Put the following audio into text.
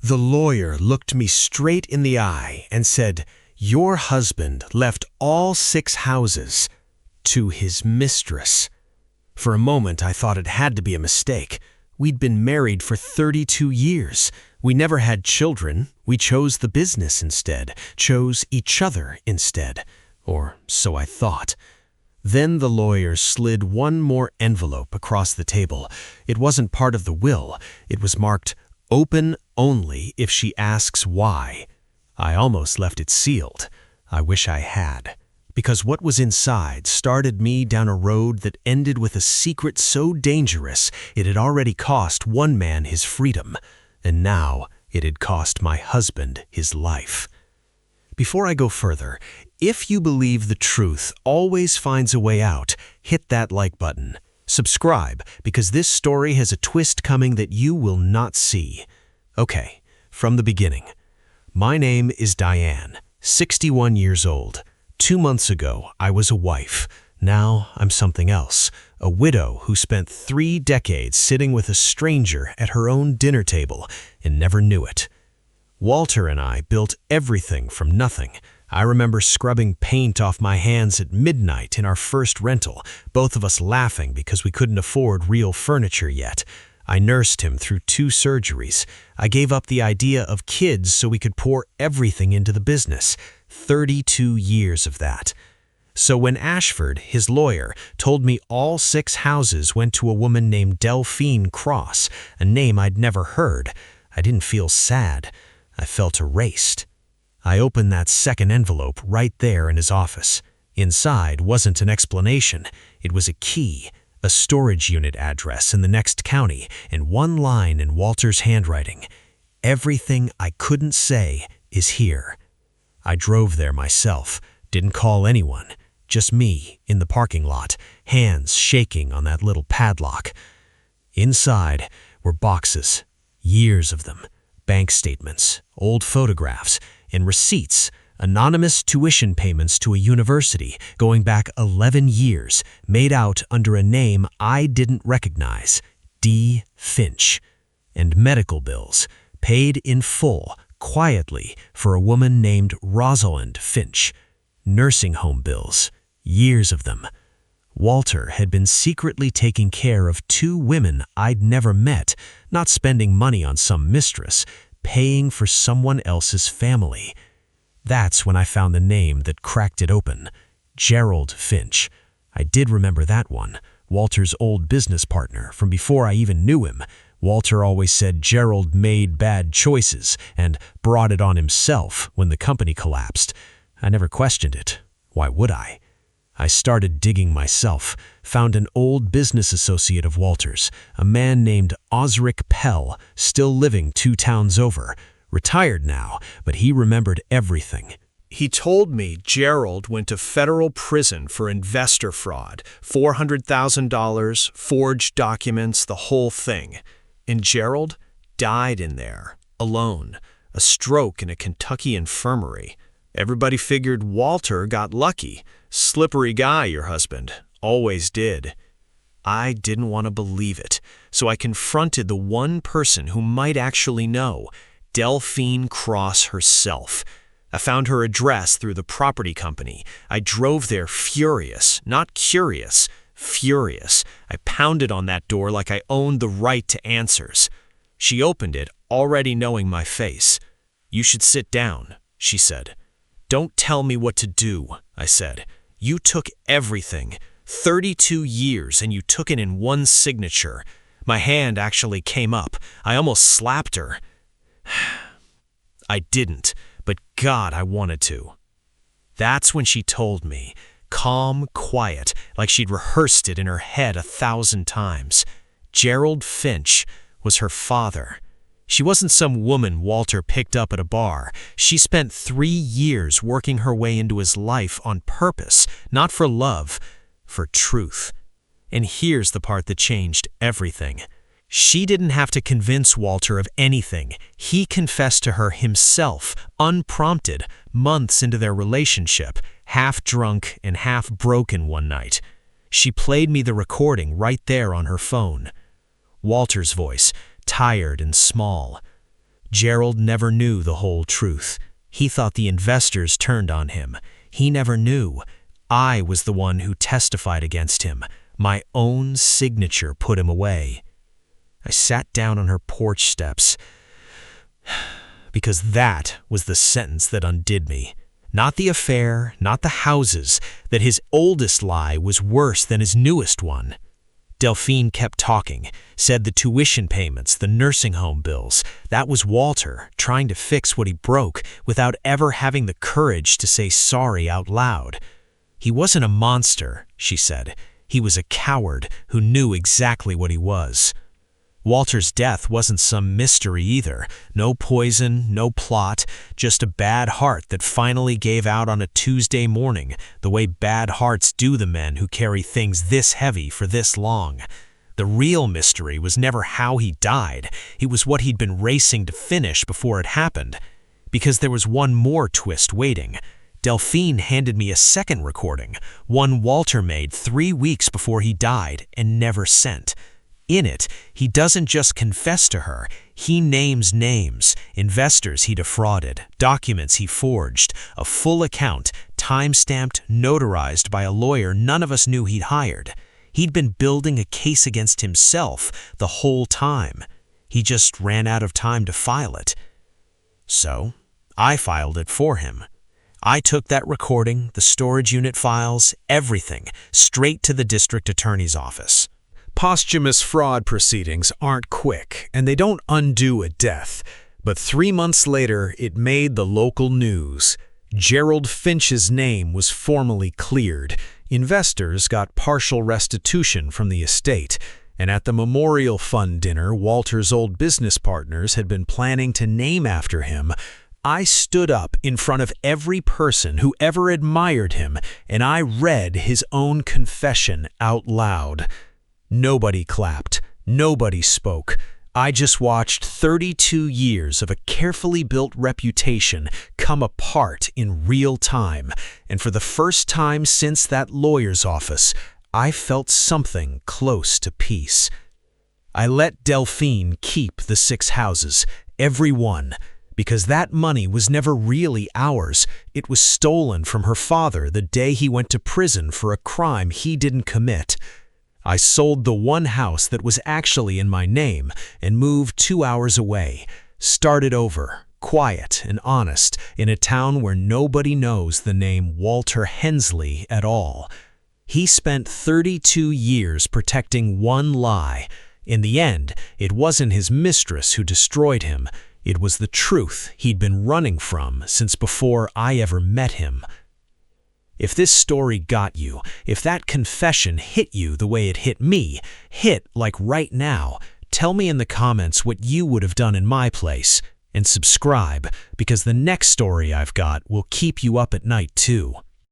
The lawyer looked me straight in the eye and said, "Your husband left all 6 houses to his mistress." For a moment, I thought it had to be a mistake. We'd been married for 32 years. We never had children. We chose the business instead, chose each other instead. Or so I thought. Then the lawyer slid one more envelope across the table. It wasn't part of the will. It was marked, "Open only if she asks why." I almost left it sealed. I wish I had. Because what was inside started me down a road that ended with a secret so dangerous it had already cost one man his freedom, and now it had cost my husband his life. Before I go further, if you believe the truth always finds a way out, hit that like button. Subscribe, because this story has a twist coming that you will not see. Okay, from the beginning. My name is Diane, 61 years old. 2 months ago, I was a wife. Now I'm something else, a widow who spent 3 decades sitting with a stranger at her own dinner table and never knew it. Walter and I built everything from nothing. I remember scrubbing paint off my hands at midnight in our first rental, both of us laughing because we couldn't afford real furniture yet. I nursed him through 2 surgeries. I gave up the idea of kids so we could pour everything into the business. 32 years of that. So when Ashford, his lawyer, told me all 6 houses went to a woman named Delphine Cross, a name I'd never heard, I didn't feel sad. I felt erased. I opened that second envelope right there in his office. Inside wasn't an explanation. It was a key, a storage unit address in the next county, and one line in Walter's handwriting. "Everything I couldn't say is here." I drove there myself, didn't call anyone, just me in the parking lot, hands shaking on that little padlock. Inside were boxes, years of them, bank statements, old photographs, and receipts, anonymous tuition payments to a university going back 11 years, made out under a name I didn't recognize, D. Finch, and medical bills, paid in full, quietly, for a woman named Rosalind Finch. Nursing home bills, years of them. Walter had been secretly taking care of 2 women I'd never met, not spending money on some mistress, paying for someone else's family. That's when I found the name that cracked it open, Gerald Finch. I did remember that one, Walter's old business partner from before I even knew him. Walter always said Gerald made bad choices and brought it on himself when the company collapsed. I never questioned it. Why would I? I started digging myself, found an old business associate of Walter's, a man named Osric Pell, still living 2 towns over. Retired now, but he remembered everything. He told me Gerald went to federal prison for investor fraud, $400,000, forged documents, the whole thing. And Gerald died in there, alone, a stroke in a Kentucky infirmary. Everybody figured Walter got lucky. Slippery guy, your husband. Always did. I didn't want to believe it, so I confronted the one person who might actually know, Delphine Cross herself. I found her address through the property company. I drove there furious, not curious, furious. I pounded on that door like I owned the right to answers. She opened it, already knowing my face. "You should sit down," she said. "Don't tell me what to do," I said. "You took everything, 32 years, and you took it in one signature." My hand actually came up. I almost slapped her. I didn't, but God, I wanted to. That's when she told me, calm, quiet, like she'd rehearsed it in her head 1,000 times. Gerald Finch was her father. She wasn't some woman Walter picked up at a bar. She spent 3 years working her way into his life on purpose, not for love, for truth. And here's the part that changed everything. She didn't have to convince Walter of anything. He confessed to her himself, unprompted, months into their relationship, half drunk and half broken one night. She played me the recording right there on her phone. Walter's voice, tired and small. Gerald never knew the whole truth. He thought the investors turned on him. He never knew. I was the one who testified against him. My own signature put him away. I sat down on her porch steps because that was the sentence that undid me. Not the affair, not the houses, that his oldest lie was worse than his newest one. Delphine kept talking, said the tuition payments, the nursing home bills, that was Walter trying to fix what he broke without ever having the courage to say sorry out loud. He wasn't a monster, she said. He was a coward who knew exactly what he was. Walter's death wasn't some mystery either. No poison, no plot, just a bad heart that finally gave out on a Tuesday morning, the way bad hearts do the men who carry things this heavy for this long. The real mystery was never how he died. It was what he'd been racing to finish before it happened. Because there was one more twist waiting. Delphine handed me a second recording, one Walter made 3 weeks before he died and never sent. In it, he doesn't just confess to her, he names names, investors he defrauded, documents he forged, a full account, time-stamped, notarized by a lawyer none of us knew he'd hired. He'd been building a case against himself the whole time. He just ran out of time to file it. So, I filed it for him. I took that recording, the storage unit files, everything, straight to the district attorney's office. Posthumous fraud proceedings aren't quick, and they don't undo a death. But 3 months later, it made the local news. Gerald Finch's name was formally cleared. Investors got partial restitution from the estate. And at the memorial fund dinner Walter's old business partners had been planning to name after him, I stood up in front of every person who ever admired him, and I read his own confession out loud. Nobody clapped. Nobody spoke. I just watched 32 years of a carefully built reputation come apart in real time, and for the first time since that lawyer's office, I felt something close to peace. I let Delphine keep the 6 houses, every one, because that money was never really ours. It was stolen from her father the day he went to prison for a crime he didn't commit. I sold the one house that was actually in my name and moved 2 hours away, started over, quiet and honest, in a town where nobody knows the name Walter Hensley at all. He spent 32 years protecting one lie. In the end, it wasn't his mistress who destroyed him. It was the truth he'd been running from since before I ever met him. If this story got you, if that confession hit you the way it hit me, hit like right now, tell me in the comments what you would have done in my place. And subscribe, because the next story I've got will keep you up at night too.